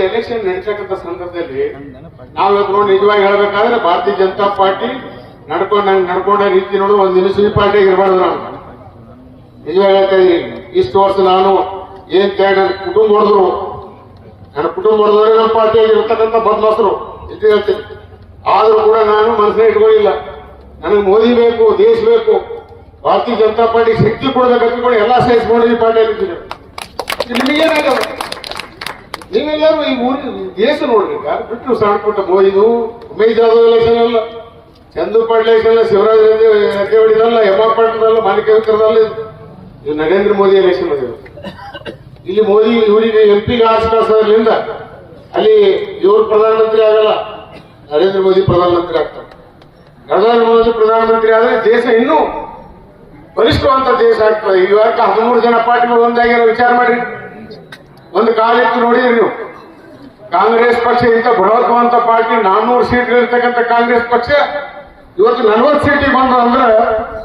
Election ನಡೆಸಕ್ಕಂತ ಸಂದರ್ಭದಲ್ಲಿ ನಾವ್ ನೋಡಿ ನಿಜವಾಗಿ ಹೇಳ್ಬೇಕಾದ್ರೆ ಭಾರತೀಯ ಜನತಾ ಪಾರ್ಟಿ ನಡ್ಕೊಂಡ ರೀತಿ ನೋಡು ಒಂದ್ ದಿನ ಈ ಪಾರ್ಟಿಗೆ ಇರಬಾರ್ದು. ನಾನು ನಿಜವಾಗಿ ಹೇಳ್ತಾ ಇದ್ದೀನಿ, ಇಷ್ಟು ವರ್ಷ ನಾನು ಏನ್ ನನ್ನ ಕುಟುಂಬ ಹೊಡೆದ್ರು, ನನ್ನ ಕುಟುಂಬ ಹೊಡೆದವರೇ ನಮ್ಮ ಪಾರ್ಟಿಯಾಗಿ ಇರ್ತಕ್ಕಂಥ ಬದಲಾಸರು ಇದು ಹೇಳ್ತೀನಿ. ಆದ್ರೂ ಕೂಡ ನಾನು ಮನಸ್ಸನ್ನ ಇಟ್ಕೊಳ್ಳಿಲ್ಲ. ನನಗೆ ಮೋದಿ ಬೇಕು, ದೇಶ ಬೇಕು, ಭಾರತೀಯ ಜನತಾ ಪಾರ್ಟಿ ಶಕ್ತಿ ಕೊಡಬೇಕಂತ ಎಲ್ಲಾ ಸಹಿಸ್ಕೊಂಡು ಈ ಪಾರ್ಟಿಯಲ್ಲಿ ಇದ್ದೀನಿ. ನಿಮಗೇನಾಗಲ್ಲ, ನೀವೆಲ್ಲರೂ ಈ ಊರಿನ ದೇಶ ನೋಡ್ಬೇಕ ಬಿಟ್ಟು ಸಣ್ಣ ಪುಟ್ಟ ಮೋದಿದು ಉಮೇಶ್ ಜಾಧವ್ ಎಲೆಕ್ಷನ್ ಅಲ್ಲ, ಚಂದು ಪಾಟೀಲ್ ಎಲೆಕ್ಷನ್, ಶಿವರಾಜ್ ಹೆಗಡೆದಲ್ಲ, ಯಮಪಟ್ಟಣದಲ್ಲ, ಮಾಣಿಕೇಶ್ವರದಲ್ಲ, ಇದು ನರೇಂದ್ರ ಮೋದಿ ಎಲೆಕ್ಷನ್ ಅದು. ಇಲ್ಲಿ ಮೋದಿ ಇವರಿಗೆ MP ಆರ್ಸ್ ಕಳಿಸೋದ್ರಿಂದ ಅಲ್ಲಿ ಇವರು ಪ್ರಧಾನಮಂತ್ರಿ ಆಗಲ್ಲ, ನರೇಂದ್ರ ಮೋದಿ ಪ್ರಧಾನಮಂತ್ರಿ ಆಗ್ತಾರೆ. ನರೇಂದ್ರ ಮೋದಿ ಪ್ರಧಾನಮಂತ್ರಿ ಆದ್ರೆ ದೇಶ ಇನ್ನೂ ಬಲಿಷ್ಠವಂತ ದೇಶ ಆಗ್ತದೆ. ಇವಾಗ 13 ಜನ ಪಾರ್ಟಿಗಳು ಒಂದಾಗಿರೋ ವಿಚಾರ ಮಾಡಿ. ಒಂದು ಕಾಲಿತ್ತು ನೋಡಿದ್ರಿ ನೀವು, ಕಾಂಗ್ರೆಸ್ ಪಕ್ಷ ಇಂಥ ಬೃಹತ್ವಂತ ಪಾರ್ಟಿ 400 ಸೀಟ್ಗಳಿರ್ತಕ್ಕಂಥ ಕಾಂಗ್ರೆಸ್ ಪಕ್ಷ ಇವತ್ತು 40 ಸೀಟಿಗೆ ಬಂದು ಅಂದ್ರೆ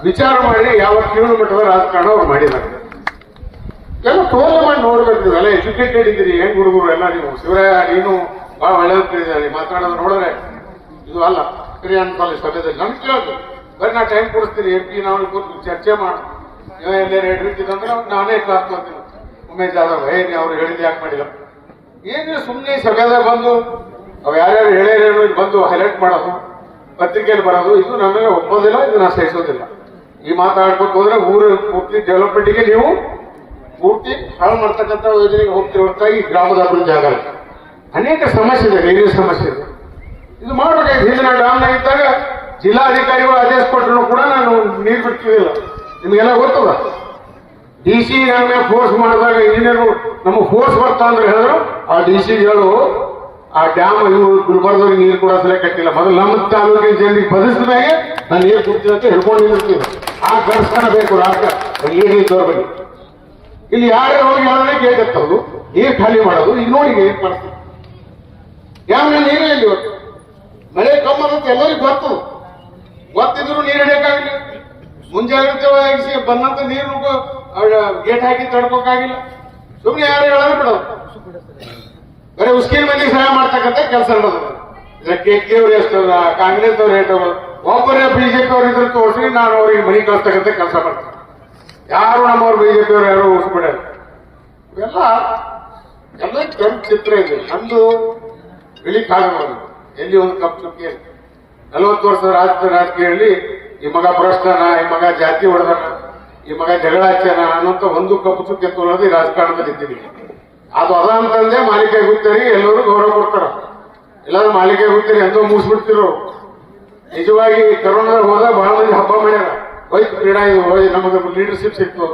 ವಿಚಾರ ಮಾಡಿ ಯಾವ ಕಿಲೋಮೀಟರ್ ರಾಜಕಾರಣ ಅವ್ರು ಮಾಡಿದ್ದಾರೆ. ಎಲ್ಲ ತೋಲೆ ಮಾಡಿ ನೋಡ್ಬೇಕು. ನೀವೆಲ್ಲ ಎಜುಕೇಟೆಡ್ ಇದ್ದೀರಿ, ಹೆಂಗ್ ಹುಡುಗರು ಎಲ್ಲ ನೀವು. ಶಿವರಾಯ ನೀನು ಬಹಳ ಒಳ್ಳೆಯದು ತಿಳಿದಾರೆ, ಮಾತಾಡೋದು ನೋಡಿದ್ರೆ ಇದು ಅಲ್ಲ ಸರಿ ಅನ್ಸಲ್ಲ. ಸಭೆದಲ್ಲಿ ನಮ್ಗೆ ಕೇಳೋದು ಬರೀ ನಾ ಟೈಮ್ ಕೊಡಿಸ್ತೀನಿ, MP ನಾವು ಕೂತು ಚರ್ಚೆ ಮಾಡಿ ನೀವು ಎಲ್ಲೇ ರೇಟ್ ಇರ್ತಿದಂದ್ರೆ ನಾನೇ ಕ್ಲಾಸ್ ಮಾಡ್ತೀನಿ. ಉಮೇಶ್ ಜಾಧವ್ ಅವ್ರು ಹೇಳಿದ್ ಯಾಕೆ ಮಾಡಿಲ್ಲ ಏನಿಲ್ಲ, ಸುಮ್ಮನೆ ಸಭೆದಾಗ ಬಂದು ಅವ್ ಯಾರ್ಯಾರು ಹೇಳ್ಯಾರೇನು ಬಂದು ಹೈಲೈಟ್ ಮಾಡೋದು, ಪತ್ರಿಕೆಯಲ್ಲಿ ಬರೋದು, ಇದು ನಮಗೆ ಒಪ್ಪೋದಿಲ್ಲ, ಇದು ನಾ ಸಹಿಸೋದಿಲ್ಲ. ಈ ಮಾತಾಡ್ಬೇಕು ಹೋದ್ರೆ ಊರು ಪೂರ್ತಿ ಡೆವಲಪ್ಮೆಂಟ್ಗೆ ನೀವು ಪೂರ್ತಿ ಹಾಳು ಮಾಡ್ತಕ್ಕಂಥ ಯೋಜನೆಗೆ ಹೋಗ್ತಿರೋ ಹೊರತಾಗಿ ಗ್ರಾಮದ ಅಭಿವೃದ್ಧಿ ಆಗಲ್ಲ. ಅನೇಕ ಸಮಸ್ಯೆ ಇದೆ, ರೈಲ್ವೆ ಸಮಸ್ಯೆ ಇದೆ. ಇದು ಮಾಡ್ಬೇಕಾಗಿ ಹಿಂದಿನ ಡ್ಯಾಮ್ನಾಗ ಇದ್ದಾಗ ಜಿಲ್ಲಾಧಿಕಾರಿಗಳು ಆದೇಶ ಕೊಟ್ಟರು ಕೂಡ ನಾನು ನೀರು ಬಿಡ್ತಿದ್ದಿಲ್ಲ. ನಿಮಗೆಲ್ಲ ಗೊತ್ತದ. DC ನಮಗೆ ಫೋರ್ಸ್ ಮಾಡಿದಾಗ ಇಂಜಿನಿಯರ್ ನಮಗೆ ಫೋರ್ಸ್ ಬರ್ತಾ ಅಂದ್ರೆ ಹೇಳಿದ್ರು ಆ DCಗಳು ಆ ಡ್ಯಾಮ್ ಇವರು ಗುಲ್ಬರ್ಗದವ್ರಿಗೆ ನೀರು ಕೂಡ ಸಲ ಕಟ್ಟಿಲ್ಲ. ಮೊದಲು ನಮ್ಮ ತಾಲೂಕಿನ ಜನರಿಗೆ ಬದಲಿಸಿದ ಮೇಲೆ ನಾನು ನೀರು ಕೊಡ್ತೀನಿ ಅಂತ ಹೇಳ್ಕೊಂಡು ನಿಂತಿರ್ತೀವಿ. ಆ ಗರ್ಸ್ಥಾನ ಬೇಕು ರಾಜ್ಯ ನೀರಿದ್ದವ್ರ ಬಗ್ಗೆ. ಇಲ್ಲಿ ಯಾರೇ ಹೋಗಿ ಹೇಳಿದ್ರೆ ಗೇಟ್ ಎತ್ತೋದು, ನೀರು ಖಾಲಿ ಮಾಡೋದು. ಈಗ ನೋಡಿ ಏನ್ ಮಾಡ್ತೀವಿ, ಡ್ಯಾಮ್ನಲ್ಲಿ ನೀರೇ ಇಲ್ಲಿ ಇವತ್ತು ಮಳೆ ಕಮ್ಮಿ ಅಂತ ಎಲ್ಲರಿಗೂ ಗೊತ್ತಿದ್ರು ನೀರು ಹಿಡಿಯಕ್ಕಾಗಿಲ್ಲ. ಮುಂಜಾಗ್ರತೆ ವಹಿಸಿ ಬಂದಂತ ನೀರು ಗೇಟ್ ಹಾಕಿ ತಡ್ಕೋಕಾಗಿಲ್ಲ. ಸುಮ್ಮನೆ ಯಾರು ಹೇಳೋದು ಬಿಡೋದು, ಬರೀ ಉಸ್ಕಿನ ಮಂದಿ ಸಹಾಯ ಮಾಡ್ತಕ್ಕಂಥ ಕೆಲಸ ಮಾಡೋದು. KK ಅವ್ರು ಎಷ್ಟು, ಕಾಂಗ್ರೆಸ್ ಅವ್ರು ಎಷ್ಟು, ಒಬ್ಬರೇ BJP ಅವ್ರು ಇದ್ರು ತೋರಿಸಿ ನಾನು ಅವ್ರಿಗೆ ಮನಿ ಕಳಿಸ್ತಕ್ಕಂಥ ಕೆಲಸ ಮಾಡ್ತಾರೆ. ಯಾರು ನಮ್ಮವ್ರು BJP ಅವ್ರು ಯಾರು ಉಳಿಸ್ಬಿಡ್ಯಾರ. ಇವೆಲ್ಲ ಕೆಂಪು ಚಿತ್ರ ಇದೆ. ನಮ್ದು ಬಿಳಿ ಕಾಗಬಹುದು ಎಲ್ಲಿ ಒಂದು ಕಪ್ ಚುಕ್ಕಿ 40 ವರ್ಷದ ರಾಜಕೀಯದಲ್ಲಿ ಈ ಮಗ ಭ್ರಷ್ಟನ, ಈ ಮಗ ಜಾತಿ ಹೊಡೆದನ, ಈ ಮಗ ಜಗಳ ಹಚ್ಚನ ಅನ್ನೋಂತ ಒಂದು ಕಪ್ಪು ಚುಕ್ಕೆ ತೋಳೋದು ಈ ರಾಜಕಾರಣದಲ್ಲಿ ಇದ್ದೀವಿ. ಅದು ಅದ ಅಂತಂದ್ರೆ ಮಾಲಿಕೆ ಗುತ್ತೇರಿ ಎಲ್ಲರೂ ಗೌರವ ಕೊಡ್ತಾರ. ಎಲ್ಲರೂ ಮಾಲಿಕೆ ಗುತ್ತೇರಿ ಎಂದೋ ಮುಗಿಸ್ಬಿಡ್ತಿರೋ. ನಿಜವಾಗಿ ಕರೋನಾದಾಗ ಹೋದಾಗ ಬಹಳ ಮಂದಿ ಹಬ್ಬ ಮಾಡ್ಯಾರ. ಹೋಯ್ತು ಕ್ರೀಡಾ, ಇದು ನಮಗೆ ಲೀಡರ್ಶಿಪ್ ಸಿಕ್ತು,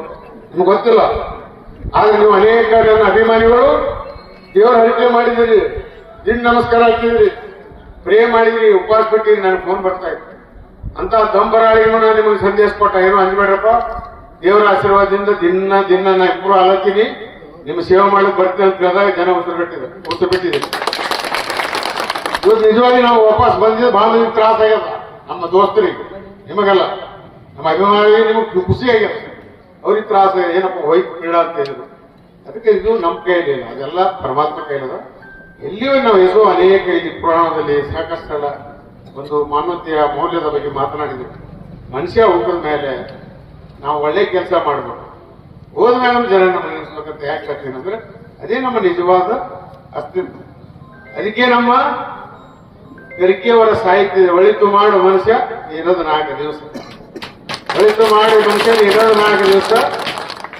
ನಿಮ್ಗೆ ಗೊತ್ತಿಲ್ಲ. ಆದ್ರೆ ನೀವು ಅನೇಕ ನನ್ನ ಅಭಿಮಾನಿಗಳು ದೇವರ ಹರಿಕೆ ಮಾಡಿದಿರಿ, ದಿನ ನಮಸ್ಕಾರ ಹಾಕಿದ್ರಿ, ಪ್ರೇ ಮಾಡಿದ್ರಿ, ಉಪವಾಸ ಬಿಟ್ಟಿರಿ. ನನಗೆ ಫೋನ್ ಬರ್ತಾ ಇತ್ತು. ಅಂತ ದಂಬರಾಳಿಗೂ ನಾನು ನಿಮಗೆ ಸಂದೇಶ ಕೊಟ್ಟ, ಏನೋ ಅಂಜಬೇಡ್ರಪ್ಪ, ದೇವರ ಆಶೀರ್ವಾದದಿಂದ ದಿನ ನಾ ಇಬ್ಬರು ಅಲತ್ತೀನಿ, ನಿಮ್ಮ ಸೇವೆ ಮಾಡಕ್ ಬರ್ತೀನಿ ಅಂತ ಹೇಳಿದಾಗ ಜನ ಉತ್ತರ ಬಿಟ್ಟಿದೆ. ಇವತ್ತು ನಿಜವಾಗಿ ನಾವು ವಾಪಸ್ ಬಂದಿದ್ದು ಬಹಳ ಮಂದಿ ತ್ರಾಸ ಆಗ್ಯದ. ನಮ್ಮ ದೋಸ್ತರಿಗೆ, ನಿಮಗಲ್ಲ, ನಮ್ಮ ಅಭಿಮಾನಿಗೆ ನಿಮಗೆ ಖುಷಿ ಆಗ್ಯದ. ಅವ್ರಿಗೆ ತ್ರಾಸ ಏನಪ್ಪ ಹೋಯ್ತು ಕ್ರೀಡಾ ಅಂತ ಹೇಳಿದ್ರು. ಅದಕ್ಕೆ ಇದು ನಮ್ಮ ಕೈಲಿಲ್ಲ, ಅದೆಲ್ಲ ಪರಮಾತ್ಮ ಕೈಲದ. ಎಲ್ಲಿಯೂ ನಾವು ಎಷ್ಟೋ ಅನೇಕ ಇಲ್ಲಿ ಪುರಾಣದಲ್ಲಿ ಸಾಕಷ್ಟೆಲ್ಲ ಒಂದು ಮಾನವತೆಯ ಮೌಲ್ಯದ ಬಗ್ಗೆ ಮಾತನಾಡಿದ್ರು. ಮನುಷ್ಯ ಹುಟ್ಟಿದ ಮೇಲೆ ನಾವು ಒಳ್ಳೆ ಕೆಲಸ ಮಾಡಬೇಕು, ಹೋದ್ಮೇಲೆ ನಮ್ಮ ಜನ ನಮ್ಮ ನೆನೆಸ್ಬೇಕಂತ ಯಾಕೆ ಹೇಳ್ತೀನಿ ಅಂದ್ರೆ ಅದೇ ನಮ್ಮ ನಿಜವಾದ ಅಸ್ತಿತ್ವ. ಅದಕ್ಕೆ ನಮ್ಮ ಕರಿಕೆಯವರ ಸಾಹಿತ್ಯ ಒಳಿತು ಮಾಡು ಮನುಷ್ಯ ಇರೋದು 4 ದಿವಸ, ಒಳಿತು ಮಾಡಿ ಮನುಷ್ಯ ಇರೋದು 4 ದಿವಸ,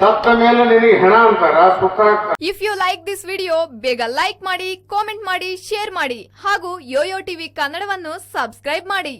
ಸತ್ತ ಮೇಲೆ ನಿನಗೆ ಹೆಣ ಅಂತಾರ, ಸುಖ ಆಗ್ತಾರ. If you like this video ಬೇಗ ಲೈಕ್ ಮಾಡಿ, ಕಾಮೆಂಟ್ ಮಾಡಿ, ಶೇರ್ ಮಾಡಿ ಹಾಗೂ ಯೋಯೋ ಟಿವಿ ಕನ್ನಡವನ್ನು ಸಬ್ಸ್ಕ್ರೈಬ್ ಮಾಡಿ.